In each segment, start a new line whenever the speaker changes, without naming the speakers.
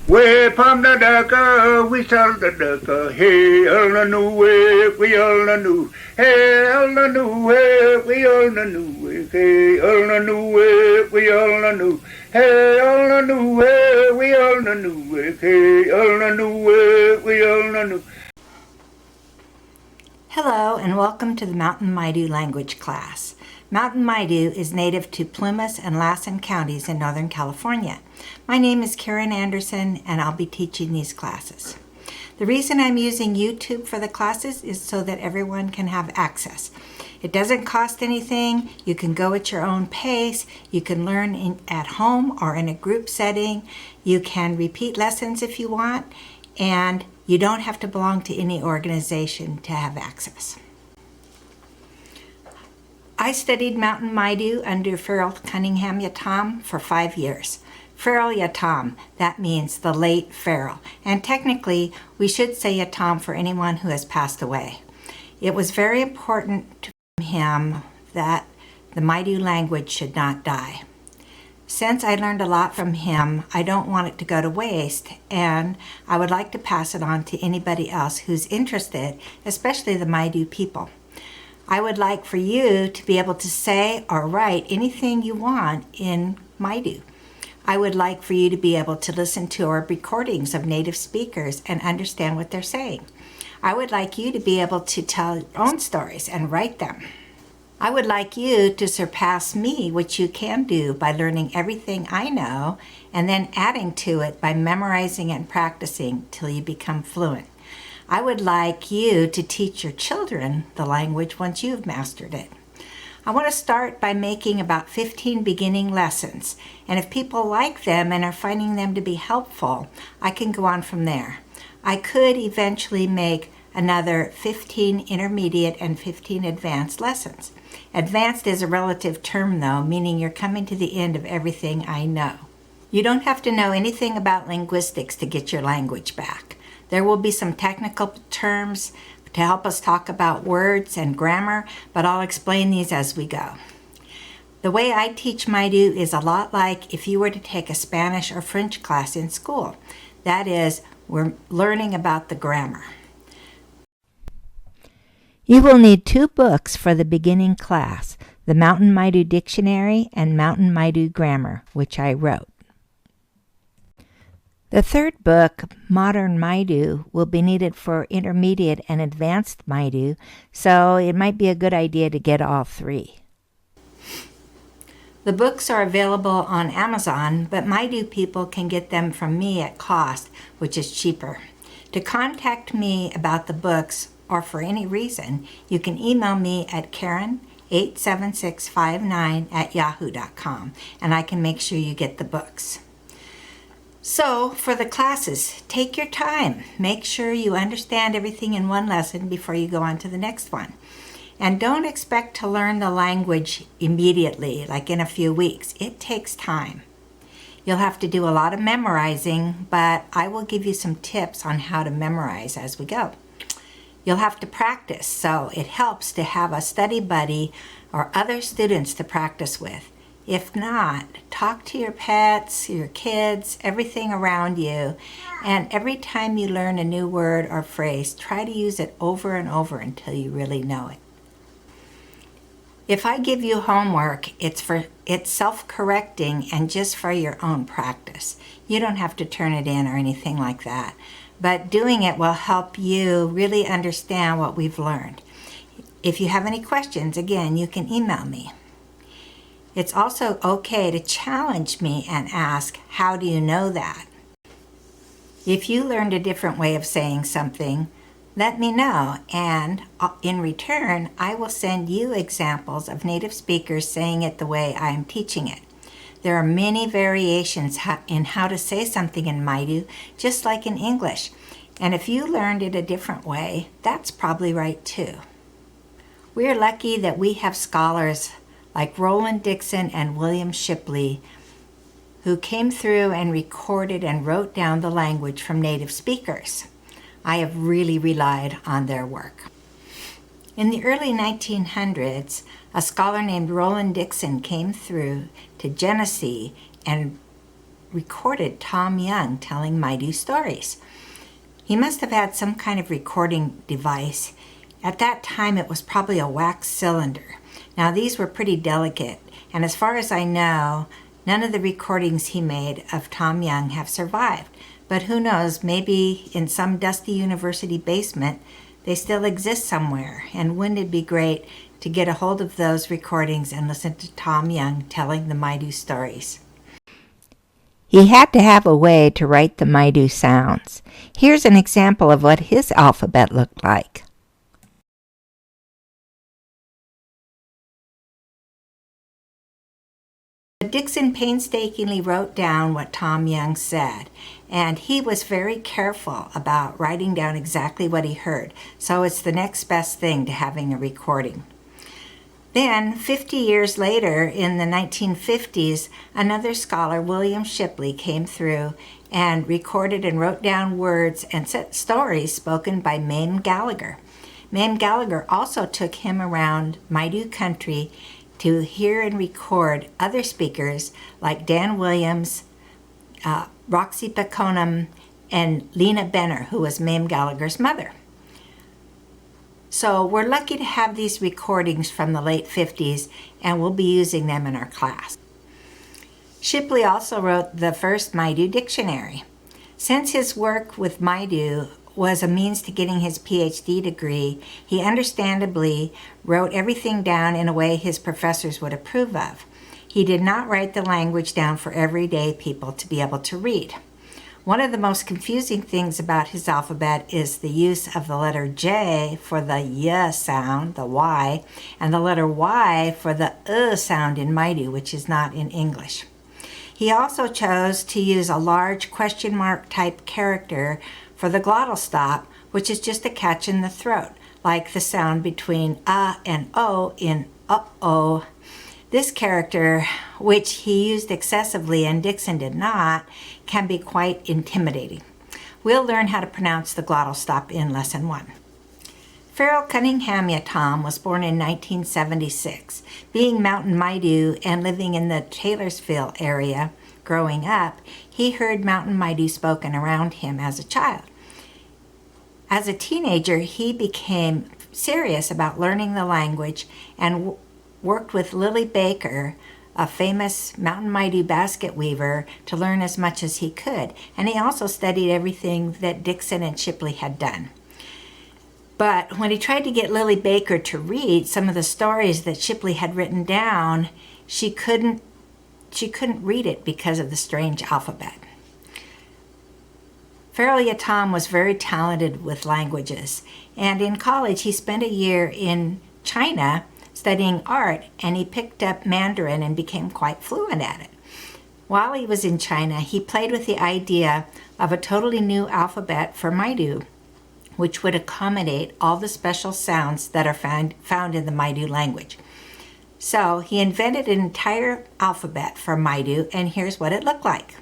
Way from the ducker, we sell the ducker. Hey, all the new way, we all the new. Hey, all the new way, we all the new way. Hey, all the new way, we all the new. Hey, all the new way, we all the new way. Hey, all the new way, we all the new.
Hello and welcome to the Mountain Maidu language class. Mountain Maidu is native to Plumas and Lassen counties in Northern California. My name is Karen Anderson and I'll be teaching these classes. The reason I'm using YouTube for the classes is so that everyone can have access. It doesn't cost anything. You can go at your own pace. You can learn at home or in a group setting. You can repeat lessons if you want, and you don't have to belong to any organization to have access. I studied Mountain Maidu under Farrell Cunningham Yatam for 5 years. Farrell Yatam, that means the late Farrell. And technically, we should say Yatam for anyone who has passed away. It was very important to him that the Maidu language should not die. Since I learned a lot from him, I don't want it to go to waste, and I would like to pass it on to anybody else who's interested, especially the Maidu people. I would like for you to be able to say or write anything you want in Maidu. I would like for you to be able to listen to our recordings of native speakers and understand what they're saying. I would like you to be able to tell your own stories and write them. I would like you to surpass me, which you can do by learning everything I know and then adding to it by memorizing and practicing till you become fluent. I would like you to teach your children the language once you've mastered it. I want to start by making about 15 beginning lessons, and if people like them and are finding them to be helpful, I can go on from there. I could eventually make another 15 intermediate and 15 advanced lessons. Advanced is a relative term though, meaning you're coming to the end of everything I know. You don't have to know anything about linguistics to get your language back. There will be some technical terms to help us talk about words and grammar, but I'll explain these as we go. The way I teach Maidu is a lot like if you were to take a Spanish or French class in school. That is, we're learning about the grammar. You will need 2 books for the beginning class, the Mountain Maidu Dictionary and Mountain Maidu Grammar, which I wrote. The third book, Modern Maidu, will be needed for intermediate and advanced Maidu, so it might be a good idea to get all 3. The books are available on Amazon, but Maidu people can get them from me at cost, which is cheaper. To contact me about the books or for any reason, you can email me at karen87659@yahoo.com, and I can make sure you get the books. So, for the classes, take your time. Make sure you understand everything in one lesson before you go on to the next one. And don't expect to learn the language immediately, like in a few weeks. It takes time. You'll have to do a lot of memorizing, but I will give you some tips on how to memorize as we go. You'll have to practice, so it helps to have a study buddy or other students to practice with. If not, talk to your pets, your kids, everything around you, and every time you learn a new word or phrase, try to use it over and over until you really know it. If I give you homework, it's self-correcting and just for your own practice. You don't have to turn it in or anything like that, but doing it will help you really understand what we've learned. If you have any questions, again, you can email me. It's also okay to challenge me and ask, how do you know that? If you learned a different way of saying something, let me know, and in return, I will send you examples of native speakers saying it the way I am teaching it. There are many variations in how to say something in Maidu, just like in English. And if you learned it a different way, that's probably right too. We are lucky that we have scholars like Roland Dixon and William Shipley, who came through and recorded and wrote down the language from native speakers. I have really relied on their work. In the early 1900s, a scholar named Roland Dixon came through to Genesee and recorded Tom Young telling Maidu stories. He must have had some kind of recording device. At that time, it was probably a wax cylinder. Now, these were pretty delicate, and as far as I know, none of the recordings he made of Tom Young have survived. But who knows, maybe in some dusty university basement, they still exist somewhere. And wouldn't it be great to get a hold of those recordings and listen to Tom Young telling the Maidu stories? He had to have a way to write the Maidu sounds. Here's an example of what his alphabet looked like. Dixon painstakingly wrote down what Tom Young said, and he was very careful about writing down exactly what he heard, so it's the next best thing to having a recording. Then, 50 years later, in the 1950s, another scholar, William Shipley, came through and recorded and wrote down words and stories spoken by Mame Gallagher. Mame Gallagher also took him around Maidu country to hear and record other speakers like Dan Williams, Roxy Paconum, and Lena Benner, who was Mame Gallagher's mother. So we're lucky to have these recordings from the late 50s, and we'll be using them in our class. Shipley also wrote the first Maidu dictionary. Since his work with Maidu was a means to getting his PhD degree, he understandably wrote everything down in a way his professors would approve of. He did not write the language down for everyday people to be able to read. One of the most confusing things about his alphabet is the use of the letter J for the Y sound, the Y, and the letter Y for the sound in Maidu, which is not in English. He also chose to use a large question mark type character for the glottal stop, which is just a catch in the throat, like the sound between and O in uh-oh. This character, which he used excessively and Dixon did not, can be quite intimidating. We'll learn how to pronounce the glottal stop in Lesson 1. Farrell Cunningham Yatom was born in 1976. Being Mountain Maidu and living in the Taylorsville area growing up, he heard Mountain Maidu spoken around him as a child. As a teenager, he became serious about learning the language and worked with Lily Baker, a famous Mountain Maidu basket weaver, to learn as much as he could. And he also studied everything that Dixon and Shipley had done. But when he tried to get Lily Baker to read some of the stories that Shipley had written down, she couldn't read it because of the strange alphabet. Farrell Yatom was very talented with languages, and in college he spent a year in China studying art, and he picked up Mandarin and became quite fluent at it. While he was in China, he played with the idea of a totally new alphabet for Maidu, which would accommodate all the special sounds that are found in the Maidu language. So he invented an entire alphabet for Maidu, and here's what it looked like.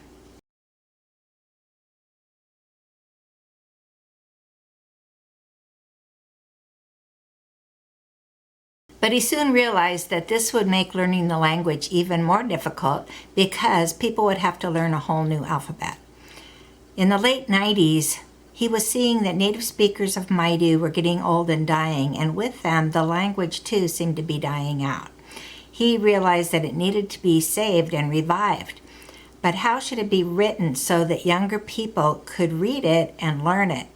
But he soon realized that this would make learning the language even more difficult because people would have to learn a whole new alphabet. In the late 90s, he was seeing that native speakers of Maidu were getting old and dying, and with them, the language too seemed to be dying out. He realized that it needed to be saved and revived. But how should it be written so that younger people could read it and learn it?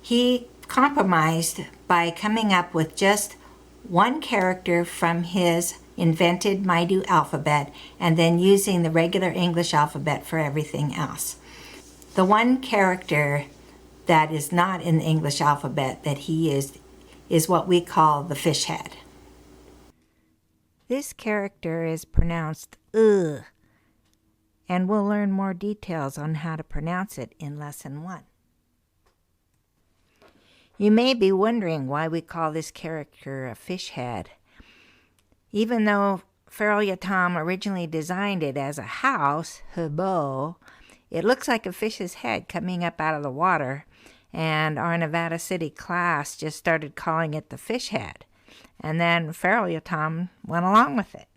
He compromised by coming up with just one character from his invented Maidu alphabet and then using the regular English alphabet for everything else. The one character that is not in the English alphabet that he used is what we call the fish head. This character is pronounced and we'll learn more details on how to pronounce it in Lesson 1. You may be wondering why we call this character a fish head. Even though Farrell Yatom originally designed it as a house, hubo, it looks like a fish's head coming up out of the water, and our Nevada City class just started calling it the fish head. And then Farrell Yatom went along with it.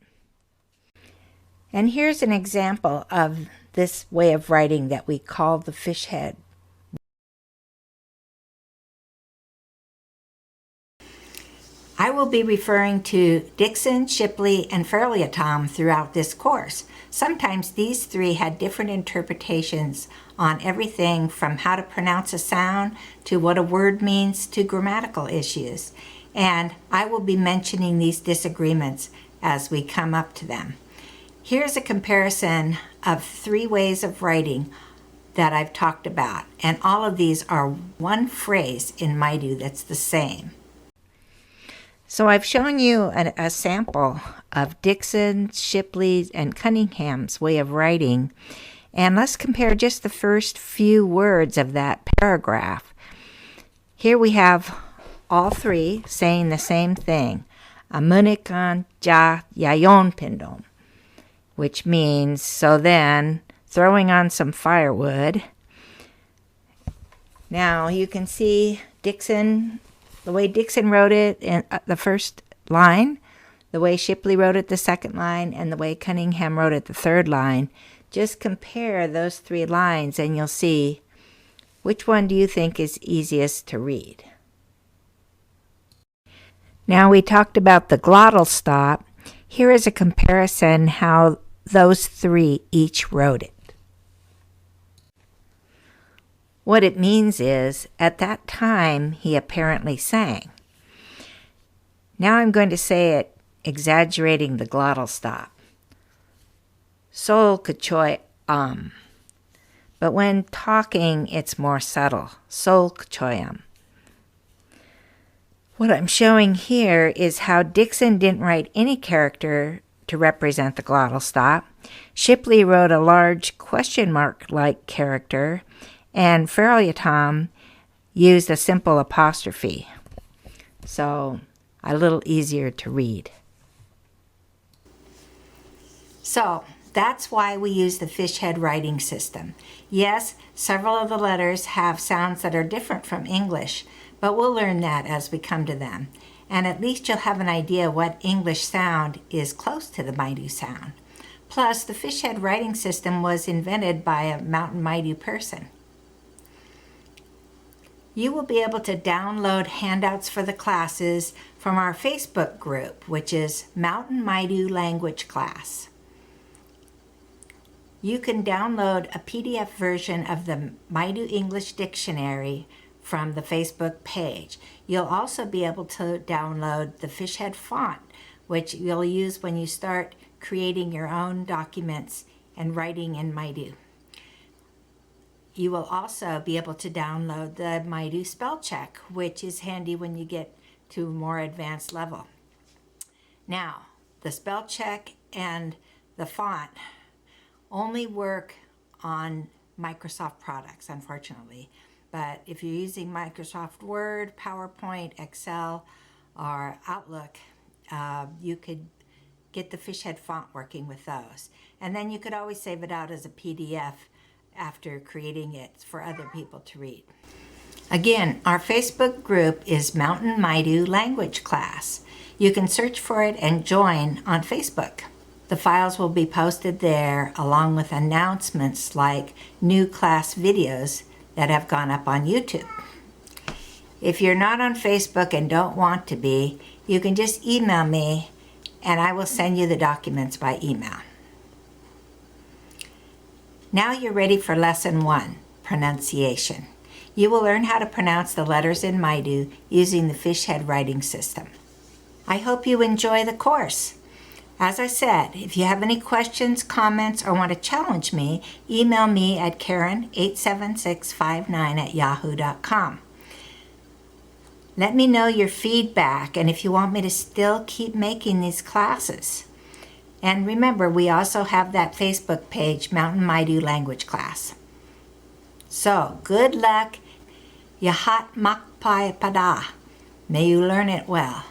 And here's an example of this way of writing that we call the fish head. I will be referring to Dixon, Shipley, and Fairlietom throughout this course. Sometimes these three had different interpretations on everything from how to pronounce a sound to what a word means to grammatical issues. And I will be mentioning these disagreements as we come up to them. Here's a comparison of three ways of writing that I've talked about. And all of these are one phrase in Maidu that's the same. So I've shown you a sample of Dixon, Shipley's, and Cunningham's way of writing, and let's compare just the first few words of that paragraph. Here we have all three saying the same thing, Amunikan ja yayon pindom, which means, so then, throwing on some firewood. Now you can see Dixon, the way Dixon wrote it in the first line, the way Shipley wrote it the second line, and the way Cunningham wrote it the third line. Just compare those three lines and you'll see which one do you think is easiest to read. Now we talked about the glottal stop. Here is a comparison how those three each wrote it. What it means is, at that time, he apparently sang. Now I'm going to say it exaggerating the glottal stop. Sol kachoy But when talking, it's more subtle. Sol kachoyam. What I'm showing here is how Dixon didn't write any character to represent the glottal stop. Shipley wrote a large question mark-like character, and Fairlietom used a simple apostrophe, so a little easier to read. So that's why we use the fish head writing system. Yes, several of the letters have sounds that are different from English, but we'll learn that as we come to them. And at least you'll have an idea what English sound is close to the Maidu sound. Plus, the fish head writing system was invented by a Mountain Maidu person. You will be able to download handouts for the classes from our Facebook group, which is Mountain Maidu Language Class. You can download a PDF version of the Maidu English Dictionary from the Facebook page. You'll also be able to download the fishhead font, which you'll use when you start creating your own documents and writing in Maidu. You will also be able to download the Maidu spell check, which is handy when you get to a more advanced level. Now, the spell check and the font only work on Microsoft products, unfortunately. But if you're using Microsoft Word, PowerPoint, Excel, or Outlook, you could get the fishhead font working with those. And then you could always save it out as a PDF after creating it for other people to read. Again, our Facebook group is Mountain Maidu Language Class. You can search for it and join on Facebook. The files will be posted there along with announcements like new class videos that have gone up on YouTube. If you're not on Facebook and don't want to be, you can just email me and I will send you the documents by email. Now you're ready for Lesson 1, Pronunciation. You will learn how to pronounce the letters in Maidu using the fishhead writing system. I hope you enjoy the course. As I said, if you have any questions, comments, or want to challenge me, email me at karen87659@yahoo.com. Let me know your feedback and if you want me to still keep making these classes. And remember, we also have that Facebook page, Mountain Maidu Language Class. So, good luck. Yahat makpai pada. May you learn it well.